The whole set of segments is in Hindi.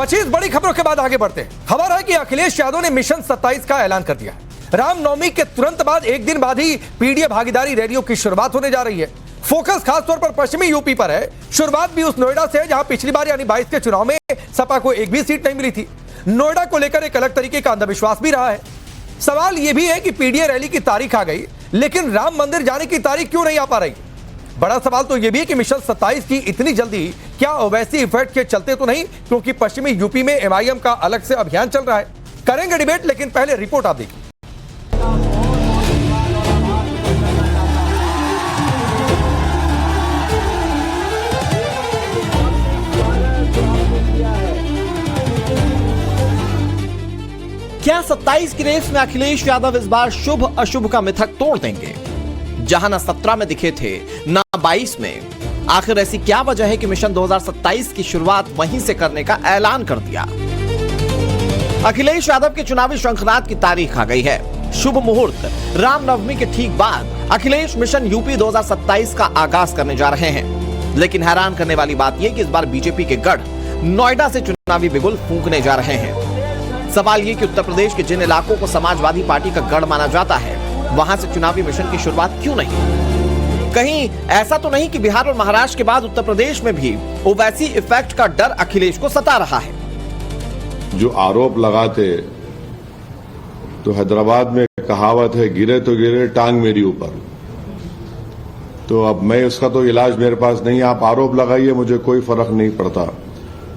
25 बड़ी खबरों के बाद आगे बढ़ते हैं। खबर है कि अखिलेश यादव ने मिशन 27 का ऐलान कर दिया है। रामनवमी के तुरंत बाद एक दिन बाद ही पीडीए भागीदारी रैलियों की शुरुआत होने जा रही है। फोकस खासतौर पर पश्चिमी यूपी पर है। शुरुआत भी उस नोएडा से है जहां पिछली बार यानी 22 के चुनाव में सपा को एक भी सीट नहीं मिली थी। नोएडा को लेकर एक अलग तरीके का अंधविश्वास भी रहा है। सवाल यह भी है कि पीडीए रैली की तारीख आ गई, लेकिन राम मंदिर जाने की तारीख क्यों नहीं आ पा रही। बड़ा सवाल तो यह भी है कि मिशन 27 की इतनी जल्दी क्या ओवैसी इफेक्ट के चलते तो नहीं, क्योंकि पश्चिमी यूपी में एमआईएम का अलग से अभियान चल रहा है। करेंगे डिबेट, लेकिन पहले रिपोर्ट आप देखिए। क्या 27 की रेस में अखिलेश यादव इस बार शुभ अशुभ का मिथक तोड़ देंगे? जहां न 17 में दिखे थे न 22 में, आखिर ऐसी क्या वजह है कि मिशन 2027 की शुरुआत वहीं से करने का ऐलान कर दिया? अखिलेश यादव के चुनावी शंखनाद की तारीख आ गई है। शुभ मुहूर्त रामनवमी के ठीक बाद अखिलेश मिशन यूपी 2027 का आगाज करने जा रहे हैं। लेकिन हैरान करने वाली बात यह कि इस बार बीजेपी के गढ़ नोएडा से चुनावी बिगुल फूंकने जा रहे हैं। सवाल ये कि उत्तर प्रदेश के जिन इलाकों को समाजवादी पार्टी का गढ़ माना जाता है, वहां से चुनावी मिशन की शुरुआत क्यों नहीं? कहीं ऐसा तो नहीं कि बिहार और महाराष्ट्र के बाद उत्तर प्रदेश में भी ओवैसी इफेक्ट का डर अखिलेश को सता रहा है? जो आरोप लगाते तो हैदराबाद में कहावत है, गिरे तो गिरे टांग मेरी ऊपर। तो अब मैं उसका तो इलाज मेरे पास नहीं। आप आरोप लगाइए, मुझे कोई फर्क नहीं पड़ता,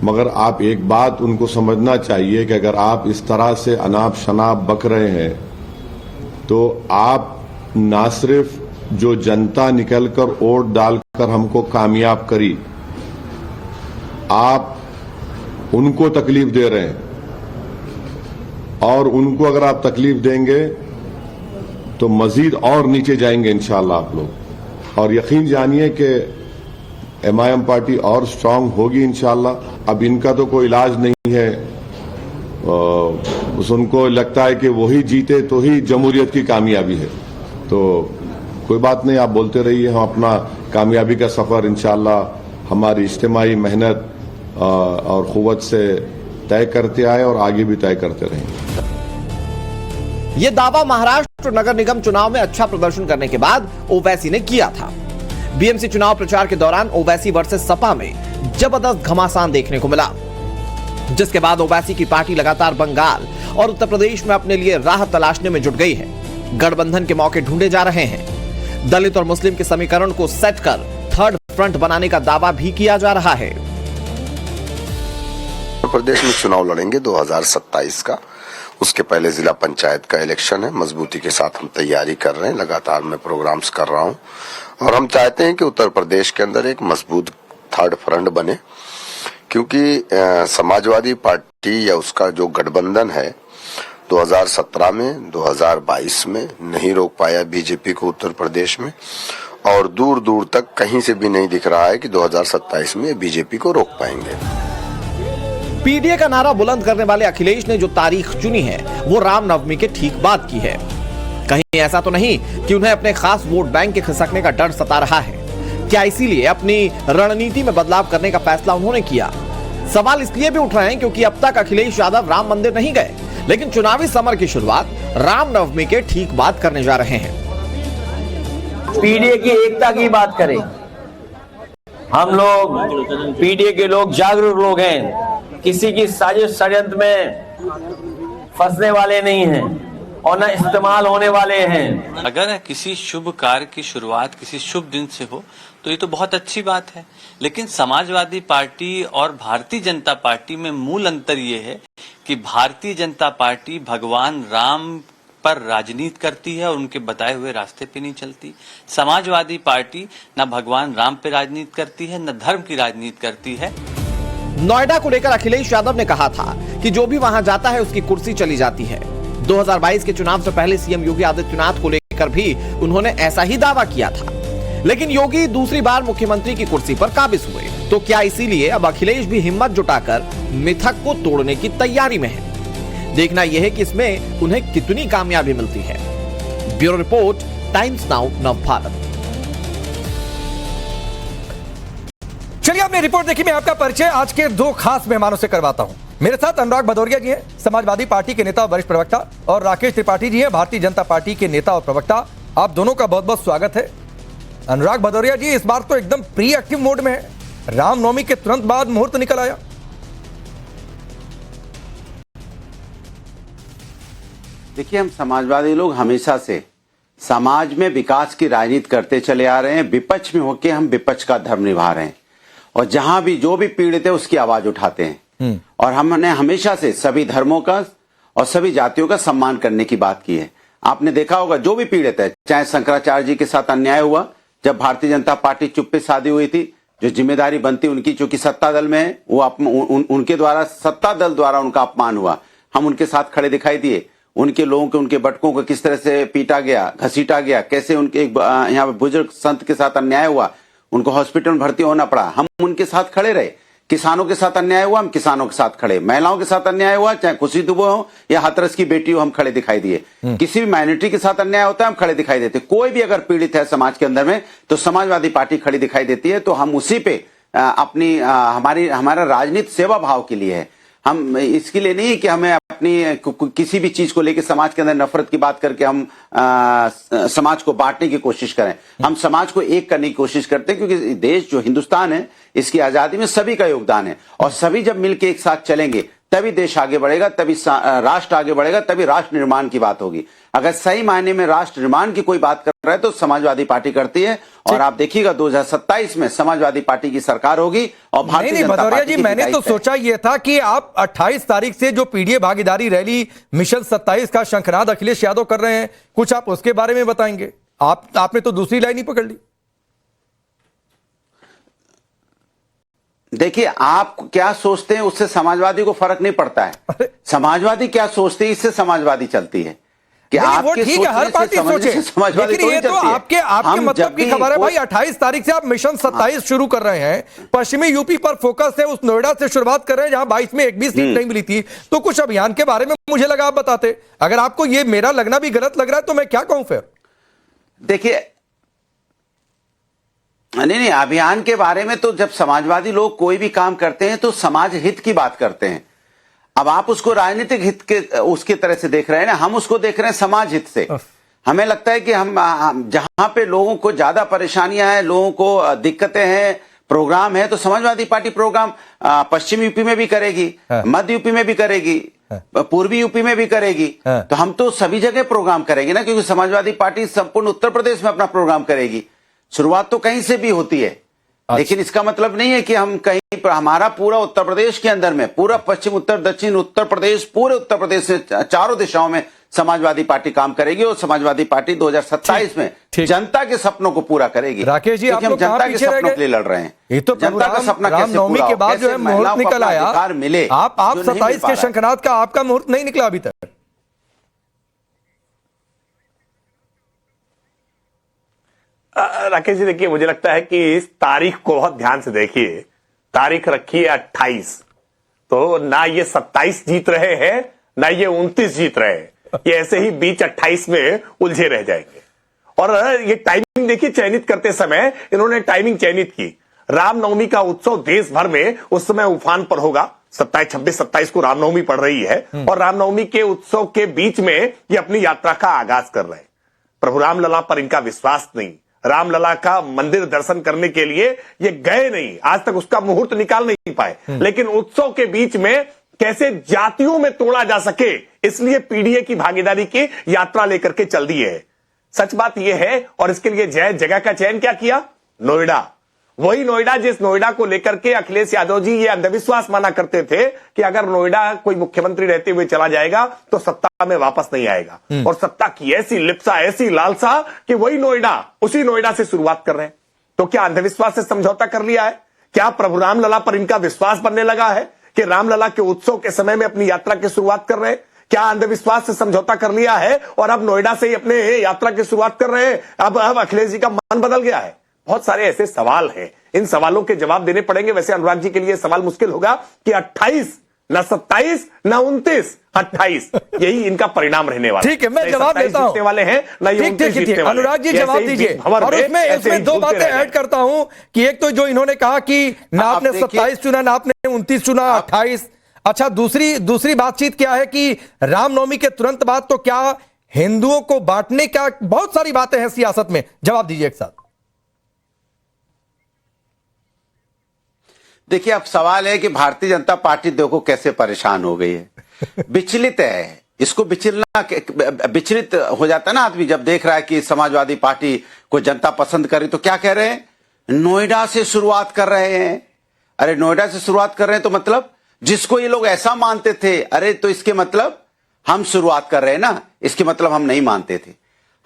मगर आप एक बात उनको समझना चाहिए कि अगर आप इस तरह से अनाप शनाप बक रहे हैं तो आप ना सिर्फ जो जनता निकलकर वोट डालकर हमको कामयाब करी, आप उनको तकलीफ दे रहे हैं। और उनको अगर आप तकलीफ देंगे तो मजीद और नीचे जाएंगे इंशाअल्लाह आप लोग। और यकीन जानिए कि एमआईएम पार्टी और स्ट्रांग होगी इंशाअल्लाह। अब इनका तो कोई इलाज नहीं है। उनको लगता है कि वही जीते तो ही जमहूरियत की कामयाबी है। तो कोई बात नहीं, आप बोलते रहिए। हम अपना कामयाबी का सफर इंशाअल्लाह हमारी इज्तिमाई मेहनत और कुव्वत से तय करते आए और आगे भी तय करते रहेंगे। यह दावा महाराष्ट्र नगर निगम चुनाव में अच्छा प्रदर्शन करने के बाद ओवैसी ने किया था। बीएमसी चुनाव प्रचार के दौरान ओवैसी वर्सेस सपा में जबरदस्त घमासान देखने को मिला, जिसके बाद ओवैसी की पार्टी लगातार बंगाल और उत्तर प्रदेश में अपने लिए राह तलाशने में जुट गई है। गठबंधन के मौके ढूंढे जा रहे हैं। दलित और मुस्लिम के समीकरण को सेट कर थर्ड फ्रंट बनाने का दावा भी किया जा रहा है। उत्तर प्रदेश में चुनाव लड़ेंगे 2027 का। उसके पहले जिला पंचायत का इलेक्शन है। मजबूती के साथ हम तैयारी कर रहे हैं। लगातार मैं प्रोग्राम्स कर रहा हूं और हम चाहते हैं कि उत्तर प्रदेश के अंदर एक मजबूत थर्ड फ्रंट बने, क्योंकि समाजवादी पार्टी या उसका जो गठबंधन है 2017 में 2022 में नहीं रोक पाया बीजेपी को उत्तर प्रदेश में, और दूर दूर तक कहीं से भी नहीं दिख रहा है कि 2027 में बीजेपी को रोक पाएंगे। पीडीए का नारा बुलंद करने वाले अखिलेश ने जो तारीख चुनी है वो रामनवमी के ठीक बाद की है। कहीं ऐसा तो नहीं कि उन्हें अपने खास वोट बैंक के खिसकने का डर सता रहा है? क्या इसीलिए अपनी रणनीति में बदलाव करने का फैसला उन्होंने किया? सवाल इसलिए भी उठ रहे हैं क्योंकि अब तक अखिलेश यादव राम मंदिर नहीं गए, लेकिन चुनावी समर की शुरुआत रामनवमी के ठीक बाद करने जा रहे हैं। पीडीए की एकता की बात करें, हम लोग पीडीए के लोग जागरूक लोग हैं, किसी की साजिश षड्यंत्र में फंसने वाले नहीं हैं और न इस्तेमाल होने वाले हैं। अगर किसी शुभ कार्य की शुरुआत किसी शुभ दिन से हो तो ये तो बहुत अच्छी बात है, लेकिन समाजवादी पार्टी और भारतीय जनता पार्टी में मूल अंतर ये है कि भारतीय जनता पार्टी भगवान राम पर राजनीति करती है और उनके बताए हुए रास्ते पे नहीं चलती। समाजवादी पार्टी न भगवान राम पे राजनीति करती है, न धर्म की राजनीति करती है। नोएडा को लेकर अखिलेश यादव ने कहा था कि जो भी वहां जाता है उसकी कुर्सी चली जाती है। 2022 के चुनाव से पहले सीएम योगी आदित्यनाथ को लेकर भी उन्होंने ऐसा ही दावा किया था, लेकिन योगी दूसरी बार मुख्यमंत्री की कुर्सी पर काबिज हुए। तो क्या इसीलिए अब अखिलेश भी हिम्मत जुटाकर मिथक को तोड़ने की तैयारी में है? देखना यह है कि इसमें उन्हें कितनी कामयाबी मिलती है। Bureau report, times now Navbharat. चलिए आपने रिपोर्ट देखी, मैं आपका परिचय आज के दो खास मेहमानों से करवाता हूं। मेरे साथ अनुराग भदौरिया जी हैं, समाजवादी पार्टी के नेता वरिष्ठ प्रवक्ता, और राकेश त्रिपाठी जी हैं, भारतीय जनता पार्टी के नेता और प्रवक्ता। आप दोनों का बहुत बहुत स्वागत है। अनुराग भदौरिया जी, इस बार तो एकदम प्री एक्टिव मोड में है। रामनवमी के तुरंत बाद मुहूर्त निकल आया। देखिए, हम समाजवादी लोग हमेशा से समाज में विकास की राजनीति करते चले आ रहे हैं। विपक्ष में होकर हम विपक्ष का धर्म निभा रहे हैं और जहां भी जो भी पीड़ित है उसकी आवाज उठाते हैं। और हमने हमेशा से सभी धर्मों का और सभी जातियों का सम्मान करने की बात की है। आपने देखा होगा, जो भी पीड़ित है, चाहे शंकराचार्य जी के साथ अन्याय हुआ, जब भारतीय जनता पार्टी चुप्पी साधी हुई थी, जो जिम्मेदारी बनती उनकी, चूंकि सत्ता दल में है, वो उनके द्वारा, सत्ता दल द्वारा उनका अपमान हुआ, हम उनके साथ खड़े दिखाई दिए। उनके लोगों के, उनके बटकों को किस तरह से पीटा गया, घसीटा गया, कैसे उनके यहाँ पे बुजुर्ग संत के साथ अन्याय हुआ, उनको हॉस्पिटल में भर्ती होना पड़ा, हम उनके साथ खड़े रहे। किसानों के साथ अन्याय हुआ, हम किसानों के साथ खड़े। महिलाओं के साथ अन्याय हुआ, चाहे खुशी दुबे हो या हाथरस की बेटी हो, हम खड़े दिखाई दिए। किसी भी माइनॉरिटी के साथ अन्याय होता है, हम खड़े दिखाई देते। कोई भी अगर पीड़ित है समाज के अंदर में, तो समाजवादी पार्टी खड़ी दिखाई देती है। तो हम उसी पे अपनी हमारा राजनीति सेवा भाव के लिए है। हम इसके लिए नहीं कि हमें अपनी किसी भी चीज को लेकर समाज के अंदर नफरत की बात करके हम समाज को बांटने की कोशिश करें। हम समाज को एक करने की कोशिश करते हैं, क्योंकि देश जो हिंदुस्तान है, इसकी आजादी में सभी का योगदान है। और सभी जब मिलकर एक साथ चलेंगे तभी देश आगे बढ़ेगा, तभी राष्ट्र आगे बढ़ेगा, तभी राष्ट्र निर्माण की बात होगी। अगर सही मायने में राष्ट्र निर्माण की कोई बात कर रहा है तो समाजवादी पार्टी करती है। और आप देखिएगा 2027 में समाजवादी पार्टी की सरकार होगी और भारतीय जनता भदौरिया पार्टी जी, की मैंने तो सोचा यह था कि आप 28 तारीख से जो पीडीए भागीदारी रैली मिशन 27 का शंखनाद अखिलेश यादव कर रहे हैं, कुछ आप उसके बारे में बताएंगे। आपने तो दूसरी लाइन ही पकड़ ली। देखिए, आप क्या सोचते हैं उससे समाजवादी को फर्क नहीं पड़ता है। समाजवादी क्या सोचते हैं, इससे समाजवादी चलती है। कि आपके ठीक है, हर पार्टी सोचे, लेकिन ये तो आपके मतलब की खबर है भाई। 28 तारीख से आप मिशन 27 शुरू कर रहे हैं, पश्चिमी यूपी पर फोकस है, उस नोएडा से शुरुआत कर रहे हैं जहां 22 में एक भी सीट नहीं मिली थी। तो कुछ अभियान के बारे में मुझे लगा आप बताते। अगर आपको ये मेरा लगना भी गलत लग रहा है तो मैं क्या कहूं फिर। देखिए, नहीं, अभियान के बारे में तो जब समाजवादी लोग कोई भी काम करते हैं तो समाज हित की बात करते हैं। अब आप उसको राजनीतिक हित के उसकी तरह से देख रहे हैं ना, हम उसको देख रहे हैं समाज हित से। हमें लगता है कि हम जहां पे लोगों को ज्यादा परेशानियां हैं, लोगों को दिक्कतें हैं, प्रोग्राम है, तो समाजवादी पार्टी प्रोग्राम पश्चिम यूपी में भी करेगी, मध्य यूपी में भी करेगी, पूर्वी यूपी में भी करेगी। तो हम तो सभी जगह प्रोग्राम करेंगे ना, क्योंकि समाजवादी पार्टी संपूर्ण उत्तर प्रदेश में अपना प्रोग्राम करेगी। शुरुआत तो कहीं से भी होती है, लेकिन इसका मतलब नहीं है कि हम कहीं पर, हमारा पूरा उत्तर प्रदेश के अंदर में, पूरा पश्चिम, उत्तर, दक्षिण उत्तर प्रदेश, पूरे उत्तर प्रदेश से चारों दिशाओं में समाजवादी पार्टी काम करेगी। और समाजवादी पार्टी 2027 में जनता के सपनों को पूरा करेगी। राकेश जी, आप लोग जनता के सपनों के लिए लड़ रहे हैं। ये तो जनता का सपना कैसे रामनवमी पूरा के हो, बाद जो है मुहूर्त निकल आया, मिले। आप 27 के शंखनाद का आपका मुहूर्त नहीं निकला अभी तक। राकेश जी, देखिए, मुझे लगता है कि इस तारीख को बहुत ध्यान से देखिए। तारीख रखी है 28, तो ना ये 27 जीत रहे हैं, ना ये 29 जीत रहे हैं। ये ऐसे ही बीच 28 में उलझे रह जाएंगे। और ये टाइमिंग देखिए, चयनित करते समय इन्होंने टाइमिंग चयनित की। रामनवमी का उत्सव देश भर में उस समय उफान पर होगा। 27, 26, 27 को रामनवमी पड़ रही है और रामनवमी के उत्सव के बीच में ये अपनी यात्रा का आगाज कर रहे हैं। प्रभु रामलला पर इनका विश्वास नहीं, रामलला का मंदिर दर्शन करने के लिए ये गए नहीं, आज तक उसका मुहूर्त निकाल नहीं पाए। लेकिन उत्सव के बीच में कैसे जातियों में तोड़ा जा सके, इसलिए पीडीए की भागीदारी की यात्रा लेकर के चल दी है। सच बात यह है। और इसके लिए जगह का चयन क्या किया? नोएडा। वही नोएडा जिस नोएडा को लेकर के अखिलेश यादव जी ये अंधविश्वास माना करते थे कि अगर नोएडा कोई मुख्यमंत्री रहते हुए चला जाएगा तो सत्ता में वापस नहीं आएगा। और सत्ता की ऐसी लिप्सा, ऐसी लालसा कि वही नोएडा, उसी नोएडा से शुरुआत कर रहे हैं। तो क्या अंधविश्वास से समझौता कर लिया है? क्या प्रभु रामलला पर इनका विश्वास बनने लगा है कि रामलला के उत्सव के समय में अपनी यात्रा की शुरुआत कर रहे हैं? क्या अंधविश्वास से समझौता कर लिया है और अब नोएडा से ही अपने यात्रा की शुरुआत कर रहे हैं? अब अखिलेश जी का मन बदल गया है? बहुत सारे ऐसे सवाल हैं, इन सवालों के जवाब देने पड़ेंगे। वैसे अनुराग जी के लिए सवाल मुश्किल होगा कि 28 ना 27 ना 29, 28 यही इनका परिणाम रहने वाला। ठीक है, मैं जवाब देता हूं। वाले हैं ना ये 29 जीतने वाले। अनुराग जी जवाब दीजिए। और उसमें दो बातें ऐड करता हूं कि एक तो जो इन्होंने कहा कि ना आपने 27 चुना, ना आपने 29 चुना, 28। अच्छा, दूसरी बातचीत क्या है कि रामनवमी के तुरंत बाद तो क्या हिंदुओं को बांटने का, बहुत सारी बातें हैं सियासत में, जवाब दीजिए एक साथ। देखिए, अब सवाल है कि भारतीय जनता पार्टी देखो कैसे परेशान हो गई है, विचलित है। इसको विचलित हो जाता है ना आदमी जब देख रहा है कि समाजवादी पार्टी को जनता पसंद करे। तो क्या कह रहे हैं, नोएडा से शुरुआत कर रहे हैं। अरे नोएडा से शुरुआत कर रहे हैं तो मतलब जिसको ये लोग ऐसा मानते थे, अरे तो इसके मतलब हम शुरुआत कर रहे हैं ना, इसके मतलब हम नहीं मानते थे।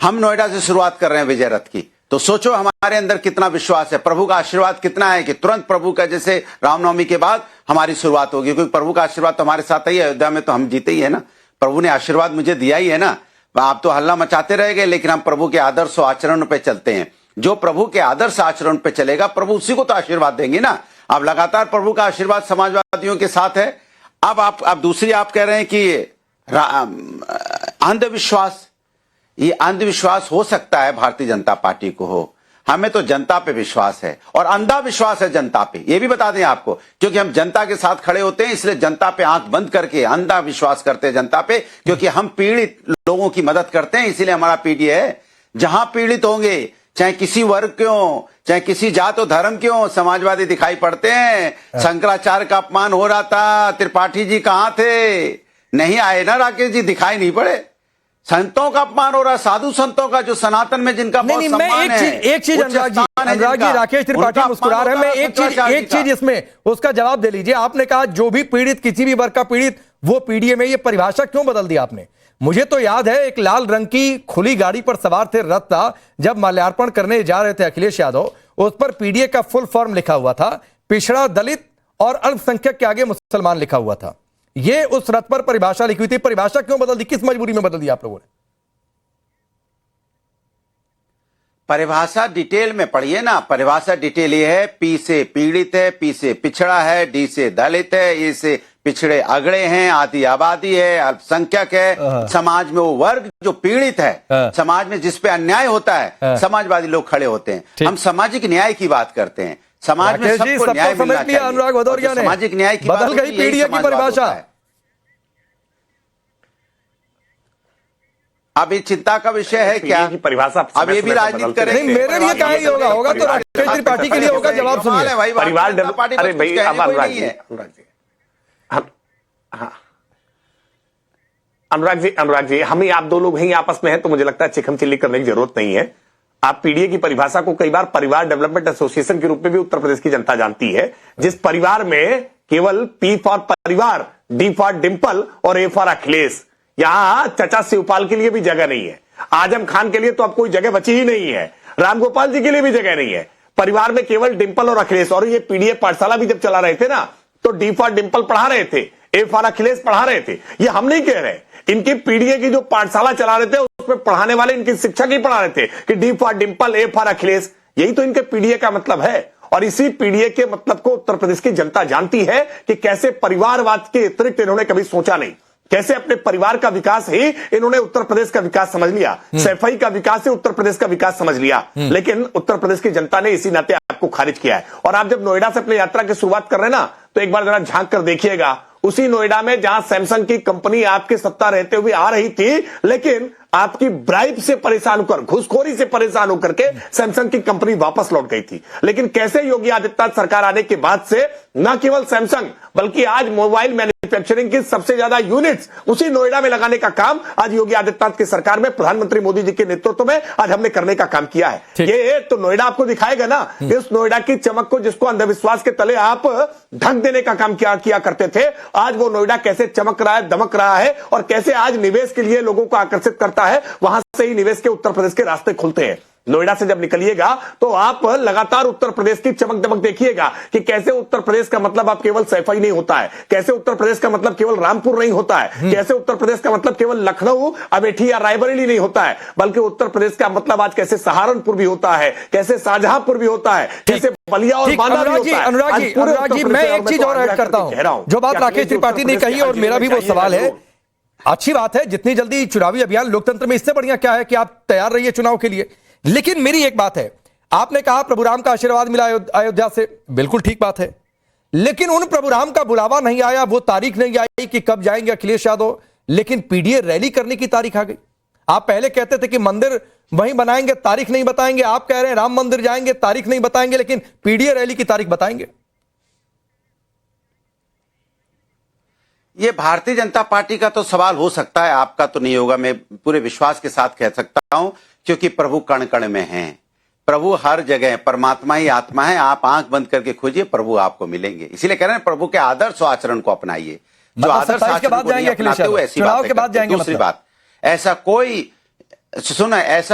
हम नोएडा से शुरुआत कर रहे हैं विजय रथ की। तो सोचो हमारे अंदर कितना विश्वास है, प्रभु का आशीर्वाद कितना है कि तुरंत प्रभु का, जैसे रामनवमी के बाद हमारी शुरुआत होगी, क्योंकि प्रभु का आशीर्वाद तो हमारे साथ ही है। अयोध्या में तो हम जीते ही है ना, प्रभु ने आशीर्वाद मुझे दिया ही है ना। आप तो हल्ला मचाते रह गए, लेकिन हम प्रभु के आदर्श और आचरण पे चलते हैं। जो प्रभु के आदर्श आचरण पे चलेगा, प्रभु उसी को तो आशीर्वाद देंगे ना। अब लगातार प्रभु का आशीर्वाद समाजवादियों के साथ है। अब दूसरी आप कह रहे हैं कि अंधविश्वास, ये अंधविश्वास हो सकता है भारतीय जनता पार्टी को हो, हमें तो जनता पे विश्वास है और अंधा विश्वास है जनता पे, ये भी बता दें आपको, क्योंकि हम जनता के साथ खड़े होते हैं, इसलिए जनता पे आंख बंद करके अंधा विश्वास करते हैं जनता पे, क्योंकि हम पीड़ित लोगों की मदद करते हैं, इसीलिए हमारा पीडीए है। जहां पीड़ित होंगे, चाहे किसी वर्ग के हो, चाहे किसी जात और धर्म के हो, समाजवादी दिखाई पड़ते हैं। शंकराचार्य का अपमान हो रहा था, त्रिपाठी जी कहां थे, नहीं आए ना राकेश जी, दिखाई नहीं पड़े। संतों का अपमान हो रहा, साधु संतों का, जो सनातन में जिनका बहुत सम्मान है। एक चीज अनुराग जी, राकेश त्रिपाठी मुस्कुरा रहे हैं, मैं एक चीज इसमें उसका जवाब दे लीजिए। आपने कहा जो भी पीड़ित, किसी भी वर्ग का पीड़ित, वो पीडीए में, ये परिभाषा क्यों बदल दी आपने? मुझे तो याद है एक लाल रंग की खुली गाड़ी पर सवार थे, रथ था, जब माल्यार्पण करने जा रहे थे अखिलेश यादव, उस पर पीडीए का फुल फॉर्म लिखा हुआ था, पिछड़ा, दलित और अल्पसंख्यक के आगे मुसलमान लिखा हुआ था। ये उस रथ पर परिभाषा लिखी हुई थी, परिभाषा क्यों बदल दी, किस मजबूरी में बदल दी आप लोगों ने? परिभाषा डिटेल में पढ़िए ना। परिभाषा डिटेल ये है, पी से पीड़ित है, पी से पिछड़ा है, डी से दलित है, ए से पिछड़े अगड़े हैं, आदि आबादी है, अल्पसंख्यक है। समाज में वो वर्ग जो पीड़ित है, समाज में जिस पे अन्याय होता है, समाजवादी लोग खड़े होते हैं। हम सामाजिक न्याय की बात करते हैं, समाज में सबको न्याय मिलना चाहिए। अनुराग भदौरिया ने सामाजिक न्याय की बदल गई पीडीए की परिभाषा। अब ये चिंता का विषय है क्या की परिभाषा अब ये भी राजनीति करेंगे? नहीं, मेरे लिए कहा ही होगा तो राकेश त्रिपाठी के लिए होगा। जवाब सुनिए। परिवार, अरे भाई, अब अनुराग जी, अनुराग जी, हम ही आप दो लोग ही आपस में हैं, तो मुझे लगता है चिकम चिल्ली करने की जरूरत नहीं है। आप पीडीए की परिभाषा को कई बार परिवार डेवलपमेंट एसोसिएशन के रूप में भी उत्तर प्रदेश की जनता जानती है, जिस परिवार में केवल पी फॉर परिवार, डी फॉर डिंपल और ए फॉर अखिलेश, यहां चचा शिवपाल के लिए भी जगह नहीं है, आजम खान के लिए तो अब कोई जगह बची ही नहीं है, रामगोपाल जी के लिए भी जगह नहीं है। परिवार में केवल डिंपल और अखिलेश। और ये पीडीए पाठशाला भी जब चला रहे थे ना, तो डी फॉर डिंपल पढ़ा रहे थे, ए फॉर अखिलेश पढ़ा रहे थे। ये हम नहीं कह रहे, इनकी पीडीए की जो पाठशाला चला रहे थे उसमें पढ़ाने वाले इनके शिक्षक ही पढ़ा रहे थे कि D for Dimple, A for Akhilesh, यही तो इनके पीडीए का मतलब है। और इसी पीडीए के मतलब को उत्तर प्रदेश की जनता जानती है कि कैसे परिवारवाद के अतिरिक्त इन्होंने कभी सोचा नहीं, कैसे अपने परिवार का विकास ही इन्होंने उत्तर प्रदेश का विकास समझ लिया, सैफई का विकास ही उत्तर प्रदेश का विकास समझ लिया। लेकिन उत्तर प्रदेश की जनता ने इसी नाते आपको खारिज किया है। और आप जब नोएडा से अपनी यात्रा की शुरुआत कर रहे हैं ना, तो एक बार जरा झांक कर देखिएगा, उसी नोएडा में जहां सैमसंग की कंपनी आपके सत्ता रहते हुए आ रही थी, लेकिन आपकी ब्राइब से परेशान होकर, घुसखोरी से परेशान होकर के सैमसंग की कंपनी वापस लौट गई थी। लेकिन कैसे योगी आदित्यनाथ सरकार आने के बाद से न केवल सैमसंग बल्कि आज मोबाइल मैन्युफैक्चरिंग की सबसे ज्यादा यूनिट्स उसी नोएडा में लगाने का काम आज योगी आदित्यनाथ की सरकार में प्रधानमंत्री मोदी जी के नेतृत्व में आज हमने करने का काम किया है। ये तो नोएडा आपको दिखाएगा ना, इस नोएडा की चमक को जिसको अंधविश्वास के तले आप ढक देने का काम किया करते थे, आज वो नोएडा कैसे चमक रहा है, दमक रहा है, और कैसे आज निवेश के लिए लोगों को आकर्षित करता है। वहां से ही निवेश के उत्तर प्रदेश के रास्ते खुलते हैं। नोएडा से जब निकलिएगा तो आप लगातार उत्तर प्रदेश की चमक दमक देखिएगा कि कैसे उत्तर प्रदेश का मतलब आप केवल सैफई नहीं होता है, कैसे उत्तर प्रदेश का मतलब केवल रामपुर नहीं होता है, कैसे उत्तर प्रदेश का मतलब केवल लखनऊ, अमेठी या रायबरेली नहीं होता है, बल्कि उत्तर प्रदेश का मतलब आज कैसे सहारनपुर भी होता है, कैसे शाहजहांपुर भी होता है, कैसे बलिया और बांदा भी होता है। अनुराग जी, मैं एक चीज और ऐड करता हूं, जो बात राकेश त्रिपाठी ने कही और मेरा भी वो सवाल है। अच्छी बात है, जितनी जल्दी चुनावी अभियान, लोकतंत्र में इससे बढ़िया क्या है कि आप तैयार रहिए चुनाव के लिए। लेकिन मेरी एक बात है, आपने कहा प्रभु राम का आशीर्वाद मिला अयोध्या से, बिल्कुल ठीक बात है, लेकिन उन प्रभुराम का बुलावा नहीं आया, वो तारीख नहीं आई कि कब जाएंगे अखिलेश यादव, लेकिन पीडीए रैली करने की तारीख आ गई। आप पहले कहते थे कि मंदिर वहीं बनाएंगे, तारीख नहीं बताएंगे, आप कह रहे हैं राम मंदिर जाएंगे, तारीख नहीं बताएंगे, लेकिन पीडीए रैली की तारीख बताएंगे। ये भारतीय जनता पार्टी का तो सवाल हो सकता है, आपका तो नहीं होगा, मैं पूरे विश्वास के साथ कह सकता हूं, क्योंकि प्रभु कण कण में हैं। प्रभु हर जगह, परमात्मा ही आत्मा है। आप आंख बंद करके खोजिए, प्रभु आपको मिलेंगे। इसीलिए कह रहे हैं प्रभु के आदर्श आचरण को अपनाइए। जो आदर्श आचरण को नहीं अपनाते हुए ऐसी बात जाएंगे। दूसरी बात, ऐसा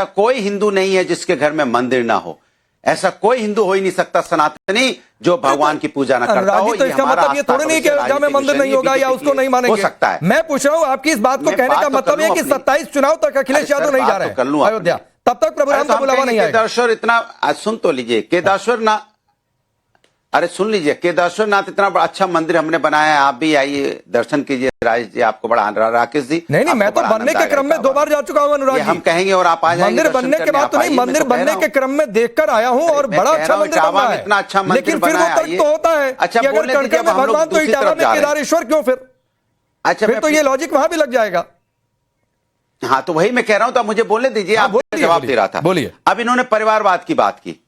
कोई हिंदू नहीं है जिसके घर में मंदिर ना हो। ऐसा कोई हिंदू हो ही नहीं सकता सनातनी जो भगवान की पूजा ना करता हो। तो इसका मतलब ये थोड़ी नहीं कि अयोध्या में मंदिर नहीं होगा या उसको नहीं मानेंगे। हो सकता है। मैं पूछ रहा हूं, आपकी इस बात को कहने का मतलब है कि 27 चुनाव तक अखिलेश यादव नहीं जा रहे हैं अयोध्या, तब तक प्रभुराम का बुलावा नहीं आएगा। केदारेश्वर इतना, सुन तो लीजिए, केदारेश्वर ना, अरे सुन लीजिए, केदारेश्वर नाथ इतना बड़ा अच्छा मंदिर हमने बनाया है। आप भी आइए, दर्शन कीजिए। राजेश जी आपको बड़ा, राकेश जी नहीं, मैं तो बनने के क्रम में 2 बार जा चुका हूं अनुराग जी। हम कहेंगे और आप आ जाएंगे। मंदिर बनने के बाद तो नहीं, मंदिर बनने के क्रम में देखकर आया हूं और बड़ा अच्छा मंदिर बन रहा है। इतना अच्छा मंदिर, लेकिन फिर वो तर्क तो होता है कि अगर कणकण में भगवान तो इटावा में केदारेश्वर क्यों फिर? अच्छा, फिर तो ये लॉजिक वहां भी लग जाएगा। हाँ, तो वही मैं कह रहा हूं, तो आप मुझे बोलने दीजिए। आप जवाब दे रहा था। बोलिए। अब इन्होंने परिवारवाद की बात की।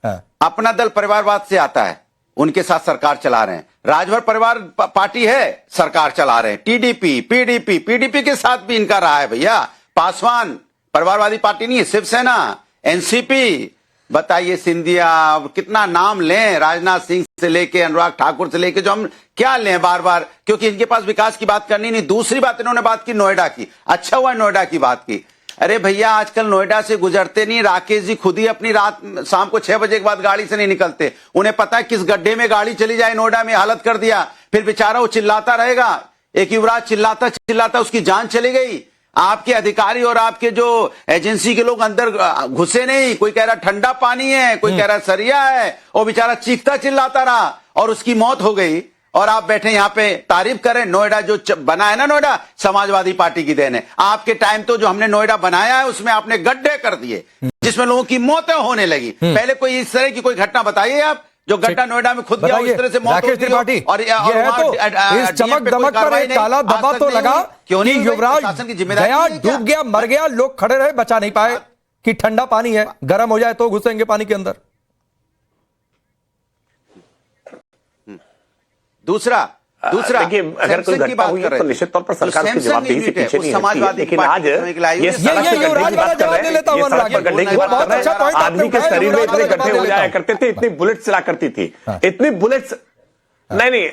अपना दल परिवारवाद से आता है, उनके साथ सरकार चला रहे हैं। राजभर परिवार पार्टी है, सरकार चला रहे हैं। टीडीपी, पीडीपी के साथ भी इनका रहा है भैया। पासवान परिवारवादी पार्टी नहीं है, शिवसेना, एनसीपी, बताइए सिंधिया, कितना नाम लें, राजनाथ सिंह से लेके अनुराग ठाकुर से लेके, जो हम क्या लें बार बार, क्योंकि इनके पास विकास की बात करनी नहीं। दूसरी बात, इन्होंने बात की नोएडा की। अच्छा हुआ नोएडा की बात की। अरे भैया, आजकल नोएडा से गुजरते नहीं, राकेश जी खुद ही अपनी रात शाम को 6 बजे के बाद गाड़ी से नहीं निकलते। उन्हें पता है किस गड्ढे में गाड़ी चली जाए, नोएडा में हालत कर दिया। फिर बेचारा वो चिल्लाता रहेगा, एक युवराज चिल्लाता उसकी जान चली गई। आपके अधिकारी और आपके जो एजेंसी के लोग अंदर घुसे नहीं। कोई कह रहा ठंडा पानी है, कोई कह रहा सरिया है, और बेचारा चीखता चिल्लाता रहा और उसकी मौत हो गई। और आप बैठे यहाँ पे तारीफ करें। नोएडा जो बना है ना, नोएडा समाजवादी पार्टी की देन है। आपके टाइम तो जो हमने नोएडा बनाया है उसमें आपने गड्ढे कर दिए, जिसमें लोगों की मौतें होने लगी। पहले कोई इस तरह की कोई घटना बताइए आप, जो गड्ढा नोएडा में खुद गया, इस तरह से मौत होती है। और इस चमक दमक पर एक काला धब्बा तो लगा कि युवराज गया, डूब गया, मर गया, लोग खड़े रहे, बचा नहीं पाए कि ठंडा पानी है, गर्म हो जाए तो घुसेंगे पानी के अंदर। दूसरा देखिए, अगर कोई घटना हुई है तो निश्चित तौर पर सरकार की जवाबदेही से पीछे नहीं हटती। लेकिन आज ये सड़क पे गड्ढे की बात कर रहे हैं, ये सड़क पर गड्ढे की बात कर रहे हैं। आदमी के शरीर में इतने गड्ढे हो जाया करते थे, इतनी बुलेट चला करती थी, इतनी बुलेट्स। नहीं,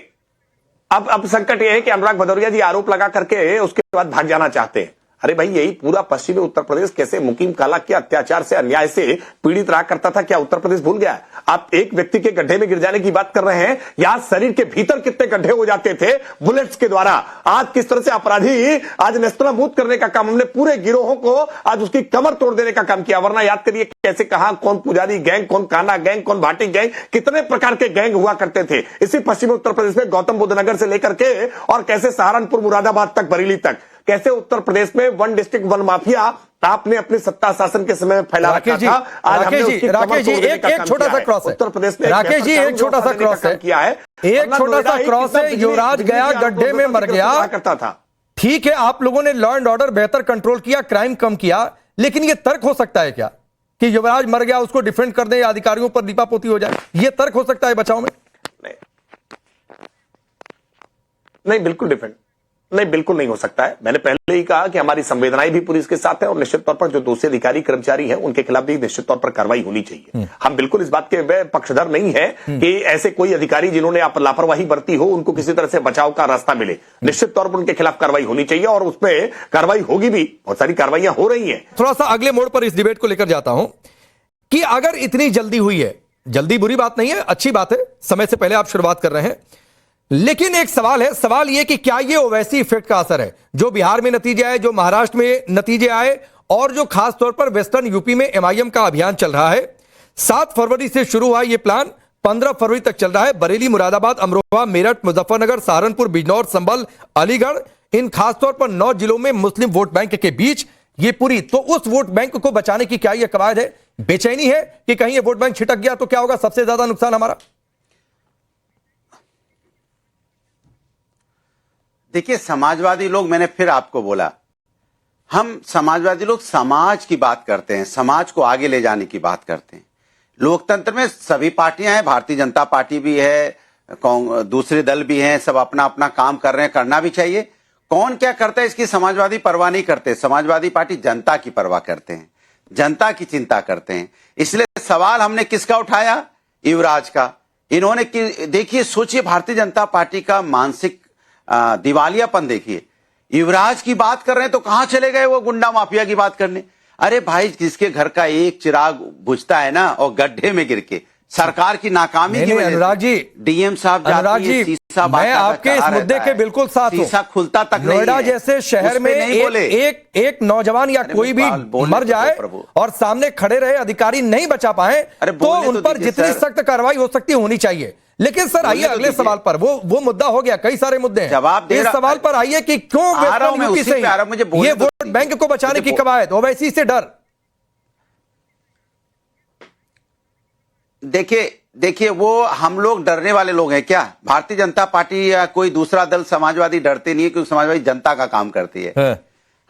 अब संकट ये है कि अनुराग भदौरिया जी आरोप लगा करके उसके बाद भाग जाना चाहते हैं। अरे भाई, यही पूरा पश्चिमी उत्तर प्रदेश कैसे मुकीम काला के अत्याचार से, अन्याय से पीड़ित रहा करता था, क्या उत्तर प्रदेश भूल गया? आप एक व्यक्ति के गड्ढे में गिर जाने की बात कर रहे हैं, यहां शरीर के भीतर कितने गड्ढे हो जाते थे बुलेट्स के द्वारा। आज किस तरह से अपराधी आज नेस्तनाबूद करने का काम, हमने पूरे गिरोहों को आज उसकी कमर तोड़ देने का काम किया। वरना याद करिए कैसे, कहां कौन पुजारी गैंग, कौन काना गैंग, कौन भाटी गैंग, कितने प्रकार के गैंग हुआ करते थे इसी पश्चिमी उत्तर प्रदेश में, गौतम बुद्ध नगर से लेकर के, और कैसे सहारनपुर, मुरादाबाद तक, बरेली तक, कैसे उत्तर प्रदेश में वन डिस्ट्रिक्ट वन माफिया आपने अपने सत्ता शासन के समय फैला रखा था। आज हमने उसकी राकेश जी एक छोटा सा क्रॉस है उत्तर प्रदेश में। राकेश जी एक छोटा सा क्रॉस है, किया है एक छोटा सा क्रॉस है। युवराज गया, गड्ढे में मर गया, करता था। ठीक है, आप लोगों ने लॉ एंड ऑर्डर बेहतर कंट्रोल किया, क्राइम कम किया, लेकिन यह तर्क हो सकता है क्या कि युवराज मर गया उसको डिफेंड कर दे या अधिकारियों पर दीपापोती हो जाए? यह तर्क हो सकता है बचाव में? नहीं, बिल्कुल डिफेंड नहीं, बिल्कुल नहीं हो सकता है। मैंने पहले ही कहा कि हमारी संवेदनाएं भी पुलिस के साथ है, और निश्चित तौर पर जो दोषी अधिकारी कर्मचारी हैं उनके खिलाफ भी निश्चित तौर पर कार्रवाई होनी चाहिए। हम बिल्कुल इस बात के पक्षधर नहीं है कि ऐसे कोई अधिकारी जिन्होंने लापरवाही बरती हो उनको किसी तरह से बचाव का रास्ता मिले। निश्चित तौर पर उनके खिलाफ कार्रवाई होनी चाहिए, और उसमें कार्रवाई होगी भी। बहुत सारी कार्रवाइयां हो रही है। थोड़ा सा अगले मोड़ पर इस डिबेट को लेकर जाता हूं कि अगर इतनी जल्दी हुई है, जल्दी बुरी बात नहीं है, अच्छी बात है, समय से पहले आप शुरुआत कर रहे हैं, लेकिन एक सवाल है, सवाल यह कि क्या यह ओवैसी इफेक्ट का असर है जो बिहार में नतीजे आए, जो महाराष्ट्र में नतीजे आए, और जो खास तौर पर वेस्टर्न यूपी में एमआईएम का अभियान चल रहा है। 7 फरवरी से शुरू हुआ यह प्लान 15 फरवरी तक चल रहा है। बरेली, मुरादाबाद, अमरोहा, मेरठ, मुजफ्फरनगर, सहारनपुर, बिजनौर, संभल, अलीगढ़, इन खासतौर पर 9 जिलों में मुस्लिम वोट बैंक के बीच ये पूरी, तो उस वोट बैंक को बचाने की क्या यह कवायद है? बेचैनी है कि कहीं ये वोट बैंक छिटक गया तो क्या होगा, सबसे ज्यादा नुकसान हमारा? देखिए, समाजवादी लोग, मैंने फिर आपको बोला, हम समाजवादी लोग समाज की बात करते हैं, समाज को आगे ले जाने की बात करते हैं। लोकतंत्र में सभी पार्टियां हैं, भारतीय जनता पार्टी भी है, दूसरे दल भी हैं, सब अपना अपना काम कर रहे हैं, करना भी चाहिए। कौन क्या करता है इसकी समाजवादी परवाह नहीं करते। समाजवादी पार्टी जनता की परवाह करते हैं, जनता की चिंता करते हैं। इसलिए सवाल हमने किसका उठाया? युवराज का। इन्होंने देखिए, सोचिए, भारतीय जनता पार्टी का मानसिक दिवालियापन देखिए। युवराज की बात कर रहे हैं तो कहां चले गए वो गुंडा माफिया की बात करने? अरे भाई, जिसके घर का एक चिराग बुझता है ना, और गड्ढे में गिर के सरकार की नाकामी की वजह से अनुराग जी, डीएम साहब जाती है, शीशा मैं आपके इस मुद्दे के बिल्कुल साथ हूं। शीशा खुलता तक नहीं। नोएडा जैसे शहर में एक नौजवान या कोई भी मर जाए और सामने खड़े रहे अधिकारी नहीं बचा पाए तो उन पर जितनी सख्त कार्रवाई हो सकती होनी चाहिए। लेकिन सर आइए अगले सवाल पर, वो मुद्दा हो गया, कई सारे मुद्दे हैं। जवाब दे इस सवाल पर आइए कि क्यों वेस्टर्न यूपी से ये वोट बैंक को बचाने की कवायद, ओवैसी से डर? देखिए, वो हम लोग डरने वाले लोग हैं क्या? भारतीय जनता पार्टी या कोई दूसरा दल, समाजवादी डरते नहीं है, क्योंकि समाजवादी जनता का काम करती है।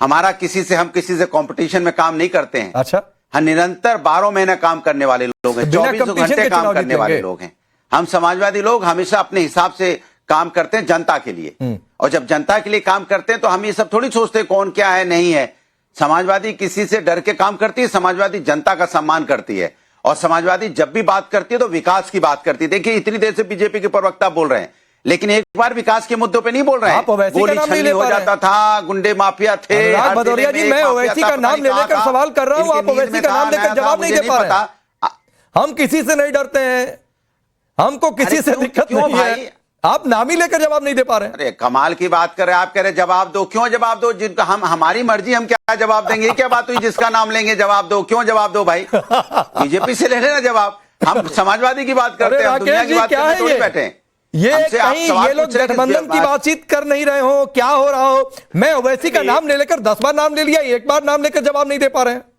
हम किसी से कंपटीशन में काम नहीं करते हैं। अच्छा, हम निरंतर 12 महीने काम करने वाले लोग हैं, 24 घंटे काम करने वाले लोग हैं। हम समाजवादी लोग हमेशा अपने हिसाब से काम करते हैं जनता के लिए, और जब जनता के लिए काम करते हैं तो हम ये सब थोड़ी सोचते कौन क्या है नहीं है। समाजवादी किसी से डर के काम करती है, समाजवादी जनता का सम्मान करती है, और समाजवादी जब भी बात करती है तो विकास की बात करती है। देखिए, इतनी देर से बीजेपी के प्रवक्ता बोल रहे हैं, लेकिन एक बार विकास के मुद्दों पे नहीं बोल रहे हैं। गोली छलनी हो जाता था, गुंडे माफिया थे। भदौरिया जी, मैं ओवैसी का नाम लेकर सवाल कर रहा हूं, आप ओवैसी का नाम लेकर जवाब नहीं दे पा रहे। हम किसी से नहीं डरते हैं, हमको किसी से दिक्कत नहीं है, आप नाम ही लेकर जवाब नहीं दे पा रहे हैं। अरे कमाल की बात कर रहे हैं आप, कह रहे जवाब दो। क्यों जवाब दो? जिनका हमारी मर्जी, हम क्या जवाब देंगे? क्या बात हुई जिसका नाम लेंगे जवाब दो? क्यों जवाब दो भाई? बीजेपी से ले लेना जवाब, हम समाजवादी की बात करते हैं, दुनिया की बात करते थोड़ी बैठे हैं। ये कहीं ये लोग गठबंधन की बातचीत कर नहीं रहे हो, क्या हो रहा हो? मैं ओवैसी का नाम ले लेकर 10 बार नाम ले लिया, एक बार नाम लेकर जवाब नहीं दे पा रहे हैं।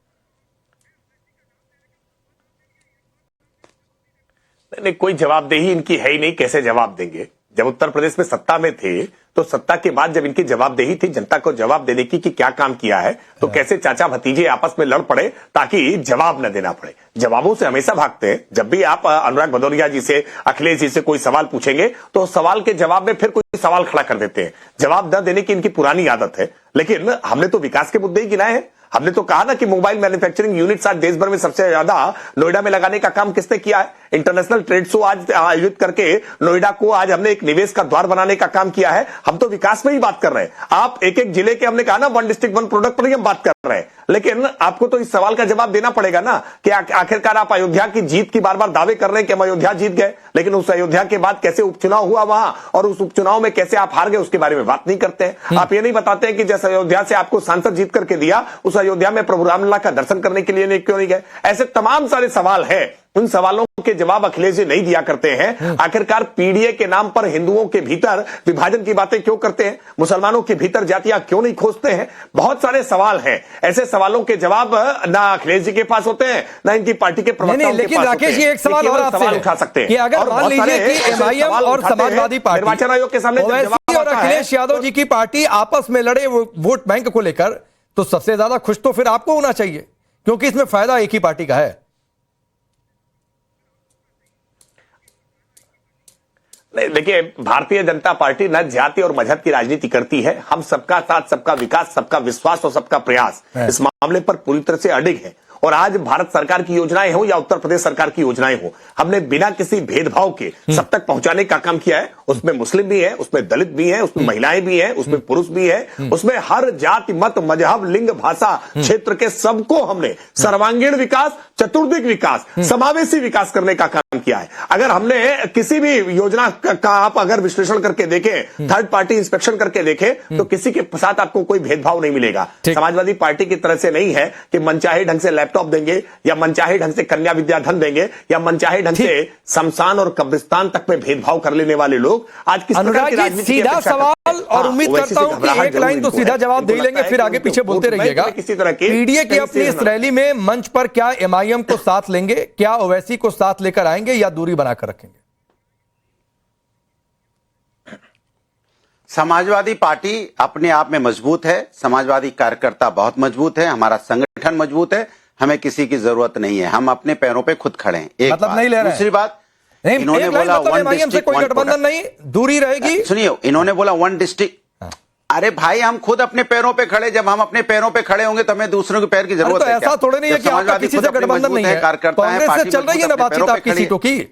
नहीं, कोई जवाबदेही इनकी है ही नहीं, कैसे जवाब देंगे? जब उत्तर प्रदेश में सत्ता में थे तो सत्ता के बाद जब इनकी जवाबदेही थी जनता को जवाब देने की कि क्या काम किया है, तो कैसे चाचा भतीजे आपस में लड़ पड़े ताकि जवाब न देना पड़े। जवाबों से हमेशा भागते हैं। जब भी आप अनुराग भदौरिया जी से, अखिलेश जी से कोई सवाल पूछेंगे तो सवाल के जवाब में फिर कोई सवाल खड़ा कर देते हैं। जवाब न देने की इनकी पुरानी आदत है। लेकिन हमने तो विकास के मुद्दे ही गिनाए हैं। हमने तो कहा ना कि मोबाइल मैन्युफैक्चरिंग यूनिट्स आज देश भर में सबसे ज्यादा नोएडा में लगाने का काम किसने किया है? इंटरनेशनल ट्रेड शो आज आयोजित करके नोएडा को आज हमने एक निवेश का द्वार बनाने का काम किया है। हम तो विकास में ही बात कर रहे हैं। आप एक एक जिले के, हमने कहा ना, 1 डिस्ट्रिक्ट 1 प्रोडक्ट पर ही हम बात कर रहे हैं। लेकिन आपको तो इस सवाल का जवाब देना पड़ेगा ना कि आखिरकार आप अयोध्या की जीत की बार बार दावे कर रहे हैं कि हम अयोध्या जीत गए, लेकिन उस अयोध्या के बाद कैसे उपचुनाव हुआ वहां और उस उपचुनाव में कैसे आप हार गए उसके बारे में बात नहीं करते हैं। आप ये नहीं बताते हैं कि जैसे अयोध्या से आपको सांसद जीत करके दिया, उस अयोध्या में प्रभु रामलला का दर्शन करने के लिए क्यों नहीं गए? ऐसे तमाम सारे सवाल हैं। उन सवालों के जवाब अखिलेश जी नहीं दिया करते हैं। आखिरकार पीडीए के नाम पर हिंदुओं के भीतर विभाजन की बातें क्यों करते हैं? मुसलमानों के भीतर जातियां क्यों नहीं खोजते हैं? बहुत सारे सवाल हैं। ऐसे सवालों के जवाब ना अखिलेश जी के पास होते हैं, ना इनकी पार्टी के प्रवक्ताओं के पास होते हैं। लेकिन राकेश जी, एक सवाल और आपसे उठा सकते हैं कि अगर मान लीजिए कि एमआईएम और समाजवादी पार्टी, निर्वाचन आयोग के सामने ओवैसी और अखिलेश यादव जी की पार्टी आपस में लड़े वोट बैंक को लेकर, तो सबसे ज्यादा खुश तो फिर आपको होना चाहिए, क्योंकि इसमें फायदा एक ही पार्टी का है। देखिए, भारतीय जनता पार्टी न जाति और मजहब की राजनीति करती है। हम सबका साथ, सबका विकास, सबका विश्वास और सबका प्रयास इस मामले पर पूरी तरह से अडिग है। और आज भारत सरकार की योजनाएं हो या उत्तर प्रदेश सरकार की योजनाएं हो, हमने बिना किसी भेदभाव के सब तक पहुंचाने का काम किया है। उसमें मुस्लिम भी है, उसमें दलित भी है, उसमें महिलाएं भी हैं, उसमें पुरुष भी है, उसमें हर जाति, मत, मजहब, लिंग, भाषा, क्षेत्र के सबको हमने सर्वांगीण विकास, चतुर्दिक विकास, समावेशी विकास करने का काम किया है। अगर हमने किसी भी योजना का आप अगर विश्लेषण करके देखें, थर्ड पार्टी इंस्पेक्शन करके देखें, तो किसी के साथ आपको कोई भेदभाव नहीं मिलेगा। समाजवादी पार्टी की तरह से नहीं है कि मनचाहे ढंग से लैपटॉप देंगे या मनचाहे ढंग से कन्या विद्याधन देंगे या मनचाहे ढंग से शमशान और कब्रिस्तान तक में भेदभाव कर लेने वाले लोग आज किस प्रकार की राजनीति की सीधा सवाल, और उम्मीद करता हूं कि एक लाइन तो सीधा जवाब दे लेंगे, फिर आगे पीछे बोलते रहिएगा। किसी तरह के पीडीए की अपनी इस रैली में मंच पर क्या एमआईएम को साथ लेंगे, क्या ओवैसी को साथ लेकर आएंगे या दूरी बनाकर रखेंगे? समाजवादी पार्टी अपने आप में मजबूत है, समाजवादी कार्यकर्ता बहुत मजबूत है, हमारा संगठन मजबूत है, हमें किसी की जरूरत नहीं है, हम अपने पैरों पे खुद खड़े हैं। एक मतलब बात। नहीं ले रहे हैं। दूसरी बात, नहीं, इन्होंने एक लाइन बोला मतलब वन एमआईएम से डिस्ट्रिक्ट कोई वन गठबंधन प्रोडक्ट। नहीं, दूरी रहेगी। सुनिए, इन्होंने बोला वन डिस्ट्रिक्ट। अरे भाई, हम खुद अपने पैरों पे खड़े, जब हम अपने पैरों पे खड़े होंगे तो हमें दूसरों के पैर की जरूरत तो है ऐसा थोड़े नहीं है कि आपका किसी से गठबंधन नहीं है, कांग्रेस से चल रही है ना बातचीत आपकी सीटों की।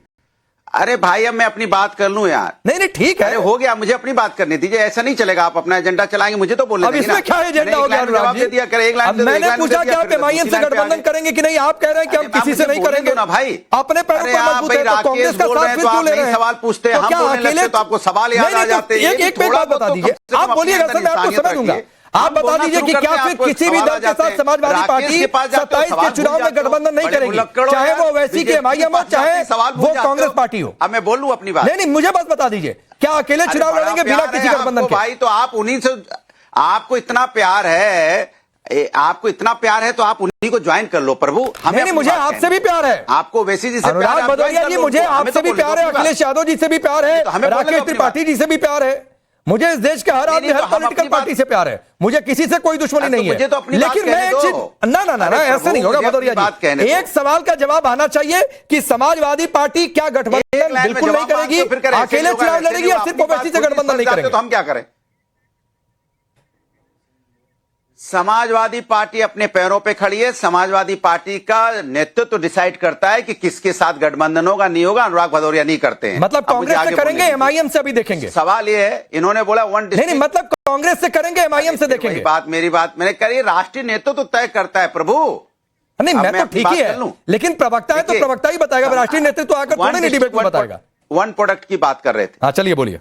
अरे भाई, अब मैं अपनी बात कर लूं यार। नहीं ठीक है, अरे हो गया, मुझे अपनी बात करनी दीजिए, ऐसा नहीं चलेगा। आप अपना एजेंडा चलाएंगे, मुझे तो बोलने अब दीजिए ना। इसमें क्या एजेंडा हो गया अनुराग जी? दिया करे, एक लाइन अब मैंने पूछा कि आप एमआईएम से गठबंधन करेंगे कि नहीं, आप कह रहे हैं कि हम किसी से नहीं करेंगे ना भाई। अपने पैरों अरे पर आप मजबूत भाई है, तो कांग्रेस का बोल रहे साथ हैं फिर तो क्यों आप ले रहे नहीं हैं? सवाल पूछते हैं, तो हम क्या बोलने अकेले? लगते तो आपको सवाल याद आ जाते हैं। एक बात बता दीजिए, आप बोलिएगा सर, मैं आपको समय दूंगा। आप बता दीजिए कि क्या फिर किसी भी दल के साथ समाजवादी पार्टी 27 के चुनाव में गठबंधन नहीं करेगी, चाहे वो वैसी के एमआईएम हो, चाहे वो कांग्रेस पार्टी हो? अब मैं बोल लूं अपनी बात। नहीं, मुझे बस बता दीजिए, क्या अकेले चुनाव लड़ेंगे बिना किसी गठबंधन के? भाई, तो आप उन्हीं से, आपको इतना प्यार है, आपको इतना प्यार है तो आप उन्हीं को ज्वाइन कर लो प्रभु। हमें नहीं, मुझे आपसे भी प्यार है। आपको वैसी जी से प्यार है, अनुराग आप ज्वाइन भदौरिया कर जी, लो मुझे उनको। हमें आपसे तो भी बोलने प्यार दो है, अपनी अखिलेश यादव जी से भी प्यार है, तो हमें बोलने दो राकेश अपनी त्रिपाठी जी से भी प्यार है, मुझे इस देश के हर आदमी, नहीं, हर तो हम पॉलिटिकल अपनी पार्टी से प्यार है, मुझे किसी से कोई दुश्मनी नहीं है। मुझे तो अपनी बात लेकिन मैं कहने एक दो। चीज, ना अरे ऐसा प्रभु, नहीं होगा मुझे भदौरिया अपनी बात कहने जी, दो। एक सवाल का जवाब आना चाहिए कि समाजवादी पार्टी क्या गठबंधन बिल्कुल नहीं करेगी, अकेले चुनाव लड़ेगी या सिर्फ ओवैसी से गठबंधन नहीं करेगी? तो हम क्या करें? समाजवादी पार्टी अपने पैरों पे खड़ी है। समाजवादी पार्टी का नेतृत्व डिसाइड करता है कि किसके साथ गठबंधन होगा, नहीं होगा। अनुराग भदौरिया नहीं करते हैं। मतलब अब मुझे कांग्रेस से आगे करेंगे, बोलने दीजिए। एमआईएम से अभी देखेंगे? सवाल ये है, इन्होंने बोला वन नहीं, डिस्ट्रिक्ट। मतलब कांग्रेस से करेंगे, एमआईएम से देखेंगे? मेरी बात मैंने करी, राष्ट्रीय नेतृत्व तो तय करता है प्रभु। नहीं, मैं तो अपनी ठीक बात ही कर है, लूं। लेकिन प्रवक्ता है तो प्रवक्ता ही बताएगा, राष्ट्रीय नेतृत्व आकर थोड़े नहीं डिबेट में बताएगा। वन प्रोडक्ट की बात कर रहे थे। हाँ, चलिए बोलिए।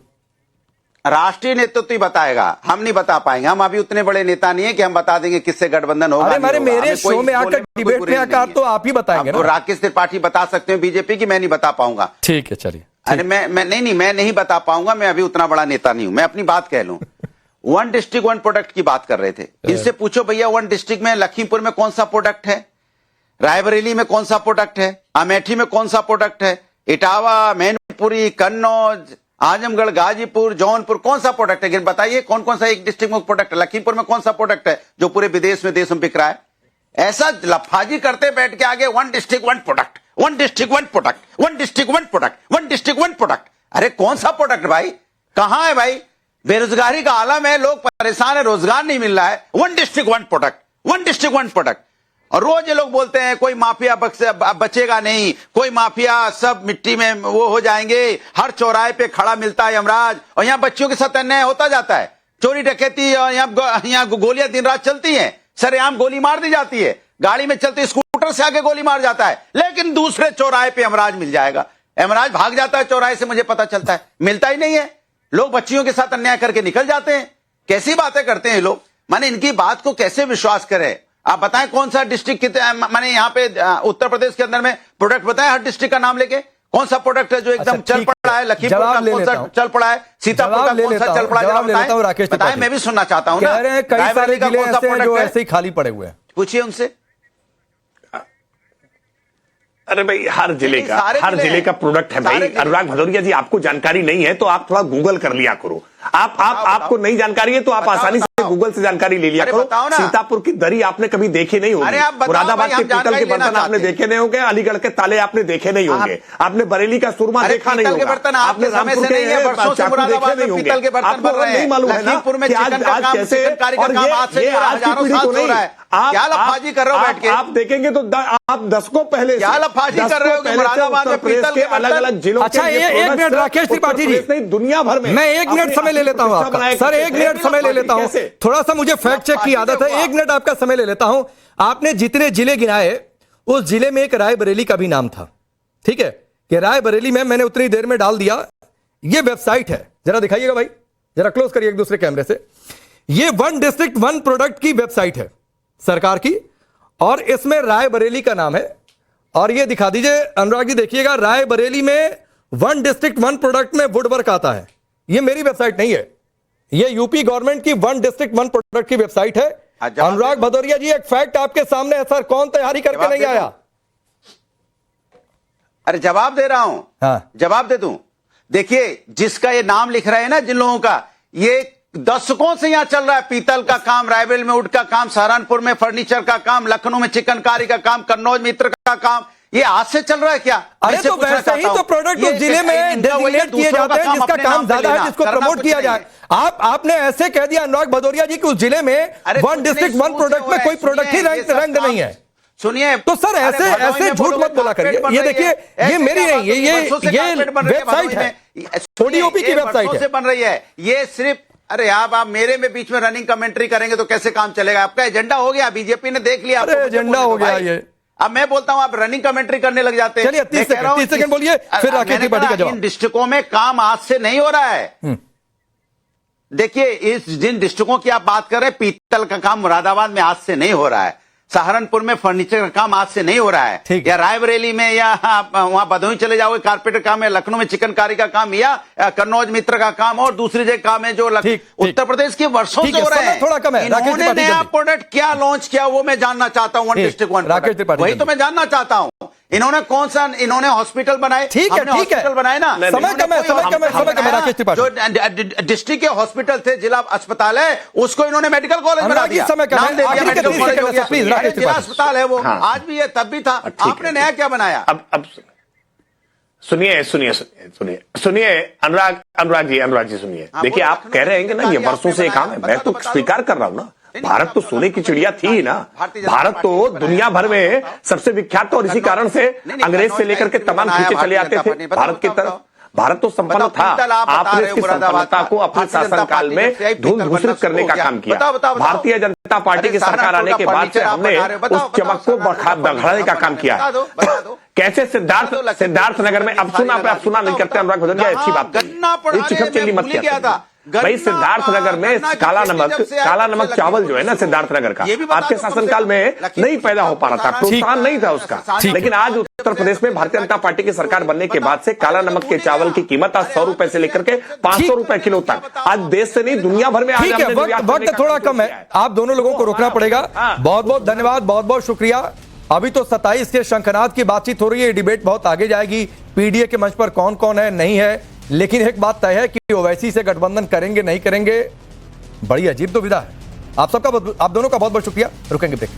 राष्ट्रीय नेतृत्व ही बताएगा, हम नहीं बता पाएंगे। हम अभी उतने बड़े नेता नहीं है कि हम बता देंगे किससे गठबंधन होगा। अरे नहीं होगा। मेरे हमें कोई शो में आकर बोलने में कोई डिबेट बुरी में नहीं आकर है। तो आप ही बताएंगे अब ना। राकेश त्रिपाठी बता सकते हैं बीजेपी की, मैं नहीं बता पाऊंगा। ठीक है, चलिए। अरे मैं नहीं बता पाऊंगा, मैं अभी उतना बड़ा नेता नहीं हूं। मैं अपनी बात कह लूं। वन डिस्ट्रिक्ट वन प्रोडक्ट की बात कर रहे थे, इनसे पूछो भैया, वन डिस्ट्रिक्ट में लखीमपुर में कौन सा प्रोडक्ट है, रायबरेली में कौन सा प्रोडक्ट है, अमेठी में कौन सा प्रोडक्ट है, इटावा, मैनपुरी, कन्नौज, आजमगढ़, गाजीपुर, जौनपुर, कौन सा प्रोडक्ट है? बताइए कौन कौन सा एक डिस्ट्रिक्ट में प्रोडक्ट है। लखीमपुर में कौन सा प्रोडक्ट है जो पूरे विदेश में देश में बिक रहा है? ऐसा लफाजी करते बैठ के आगे one district one product, one district one product, one district one product, one district one product. अरे कौन सा प्रोडक्ट भाई? कहां है भाई? बेरोजगारी का आलम है, लोग परेशान है, रोजगार नहीं मिल रहा है। One district one product, one district one product. और रोज ये लोग बोलते हैं कोई माफिया बचेगा नहीं, कोई माफिया, सब मिट्टी में वो हो जाएंगे। हर चौराहे पे खड़ा मिलता है यमराज, और यहाँ बच्चियों के साथ अन्याय होता जाता है, चोरी डकैती, और यहाँ गोलियां दिन रात चलती हैं, सरेआम गोली मार दी जाती है, गाड़ी में चलते स्कूटर से आगे गोली मार जाता है। लेकिन दूसरे चौराहे पे यमराज मिल जाएगा, यमराज भाग जाता है चौराहे से, मुझे पता चलता है, मिलता ही नहीं है। लोग बच्चियों के साथ अन्याय करके निकल जाते हैं। कैसी बातें करते हैं लोग? माने इनकी बात को कैसे विश्वास करें? आप बताएं कौन सा डिस्ट्रिक्ट, माने यहाँ पे उत्तर प्रदेश के अंदर में प्रोडक्ट बताएं, हर डिस्ट्रिक्ट का नाम लेके कौन सा प्रोडक्ट है जो एकदम चल पड़ा है? लखीमपुर का कौन सा चल पड़ा है? सीतापुर का कौन सा चल पड़ा है? बताएं, मैं भी सुनना चाहता हूं ना। कह रहे हैं कई सारे जिले ऐसे हैं जो ऐसे ही खाली पड़े हुए हैं, पूछिए उनसे। अरे भाई, हर जिले का प्रोडक्ट है भाई। अनुराग भदौरिया जी, आपको जानकारी नहीं है तो आप थोड़ा गूगल कर लिया करो। आपको नई जानकारी है तो आप आसानी से गूगल से जानकारी ले लिया करो। सीतापुर की दरी आपने कभी देखे नहीं होंगे, मुरादाबाद के पीतल के बर्तन आपने देखे नहीं होंगे, अलीगढ़ के ताले आपने देखे नहीं होंगे, आपने बरेली का सुरमा देखा नहीं होगा, आपने रामपुर के चाकू देखे नहीं होंगे। आपको नहीं मालूम है ना कि आज कैसे, और ये आज की पीढ़ी को नहीं, आप देखेंगे तो आप दशकों पहले अलग अलग जिलों। अच्छा, एक मिनट राकेश त्रिपाठी जी, दुनिया भर में मैं 1 मिनट समय ले लेता हूं आपका। सर 1 मिनट समय ले लेता हूं, थोड़ा सा मुझे फैक्ट चेक की आदत है। 1 मिनट आपका समय ले लेता हूं। आपने जितने जिले गिनाए, उस जिले में एक रायबरेली का भी नाम था, ठीक है? कि रायबरेली में मैंने उतनी देर में डाल दिया। ये वेबसाइट है, जरा दिखाइएगा भाई, जरा क्लोज करिए एक दूसरे कैमरे से। ये वन डिस्ट्रिक्ट वन प्रोडक्ट की वेबसाइट है सरकार की, और इसमें रायबरेली का नाम है। और ये दिखा दीजिए अनुराग जी, देखिएगा, रायबरेली में वन डिस्ट्रिक्ट वन प्रोडक्ट में वुड वर्क आता है। ये मेरी वेबसाइट नहीं है, ये यूपी गवर्नमेंट की वन डिस्ट्रिक्ट वन प्रोडक्ट की वेबसाइट है। अनुराग भदौरिया जी, एक फैक्ट आपके सामने है सर, कौन तैयारी करके नहीं आया? अरे जवाब दे रहा हूं। हाँ, जवाब दे दूं। देखिए, जिसका ये नाम लिख रहे हैं ना, जिन लोगों का, ये दशकों से यहाँ चल रहा है। पीतल का काम, रायबरेली में वुड का काम, सहारनपुर में फर्नीचर का काम, लखनऊ में चिकनकारी का काम, कन्नौज मित्र का काम, ये आज से चल रहा है क्या? अरे तो वैसे ही तो प्रोडक्ट उस जिले में डेजिग्नेट किए जाते हैं जिसका काम ज्यादा है, जिसको प्रमोट किया जाए। आपने ऐसे कह दिया अनुराग भदौरिया जी कि उस जिले में वन डिस्ट्रिक्ट वन प्रोडक्ट में कोई प्रोडक्ट ही रैंक नहीं है। सुनिए तो सर ऐसे झूठ मत बोला करिए। ये देखिए, ये मेरी नहीं, ये वेबसाइट है, ओडीओपी की वेबसाइट है, बन रही है। ये सिर्फ अरे आप मेरे में बीच में रनिंग कमेंट्री करेंगे तो कैसे काम चलेगा? आपका एजेंडा हो गया, बीजेपी ने देख लिया। अरे एजेंडा हो गया ये। अब मैं बोलता हूं आप रनिंग कमेंट्री करने लग जाते हैं। चलिए 30 सेकंड बोलिए, फिर राकेश त्रिपाठी का जवाब। इन डिस्ट्रिक्टों में काम आज से नहीं हो रहा है। देखिए, इस जिन डिस्ट्रिक्टों की आप बात कर रहे हैं, पीतल का काम मुरादाबाद में आज से नहीं हो रहा है, सहारनपुर में फर्नीचर का काम आज से नहीं हो रहा है, या रायबरेली में या वहां भदोही चले जाओगे कारपेंटर काम है, लखनऊ में चिकनकारी का काम, या कन्नौज मित्र का काम, और दूसरी जगह काम है जो उत्तर प्रदेश के वर्षों से हो रहे हैं। थोड़ा कम है। इन्होंने नया प्रोडक्ट क्या लॉन्च किया वो मैं जानना चाहता हूं। वन डिस्ट्रिक्ट वन प्रोडक्ट, वही तो मैं जानना चाहता हूं। इन्होंने कौन सा, इन्होंने हॉस्पिटल बनाए, ठीक है हॉस्पिटल बनाए ना, समय कम है राकेश त्रिपाठी। जो डिस्ट्रिक्ट के हॉस्पिटल थे, जिला अस्पताल है, उसको इन्होंने मेडिकल कॉलेज बना दिया, नाम दे दिया मेडिकल कॉलेज हो गया, जिला अस्पताल है वो। आज भी है, तब भी था। आपने नया क्या बनाया? अब सुनिए अनुराग जी सुनिए। देखिए, आप कह रहे हैं कि ना ये वर्षों से काम है, मैं तो स्वीकार कर रहा हूं ना। भारत तो सोने की चिड़िया थी ही ना। भारत तो दुनिया भर में सबसे विख्यात, और इसी कारण से अंग्रेज से लेकर के तमाम खींचे चले आते थे भारत की तरफ। भारत तो संपन्न था। आपने इसकी संपन्नता को अपने शासनकाल में धूल धूसरित करने का काम किया। भारतीय जनता पार्टी की सरकार आने के बाद से हमने उस चमक को बढ़ाने का काम किया है। कैसे सिद्धार्थ नगर में, अब सुना नहीं करते अनुराग भदौरिया, अच्छी बात, चिखम मत किया भाई। सिद्धार्थ नगर में काला नमक चावल जो है ना सिद्धार्थ नगर का, आपके शासनकाल में नहीं पैदा हो पा रहा था, प्रोत्साहन नहीं था उसका। लेकिन आज उत्तर प्रदेश में भारतीय जनता पार्टी की सरकार बनने के बाद से काला नमक के चावल की कीमत आज 100 रुपए से लेकर के 500 रुपए किलो तक, आज देश से नहीं दुनिया भर में। ठीक है, वक्त थोड़ा कम है, आप दोनों लोगों को रोकना पड़ेगा। बहुत बहुत धन्यवाद, बहुत बहुत शुक्रिया। अभी तो 27 के शंखनाद की बातचीत हो रही है, डिबेट बहुत आगे जाएगी, पीडीए के मंच पर कौन कौन है नहीं है। लेकिन एक बात तय है कि ओवैसी से गठबंधन करेंगे नहीं करेंगे, बड़ी अजीब दुविधा है। आप दोनों का बहुत बहुत शुक्रिया। रुकेंगे ब्रेक।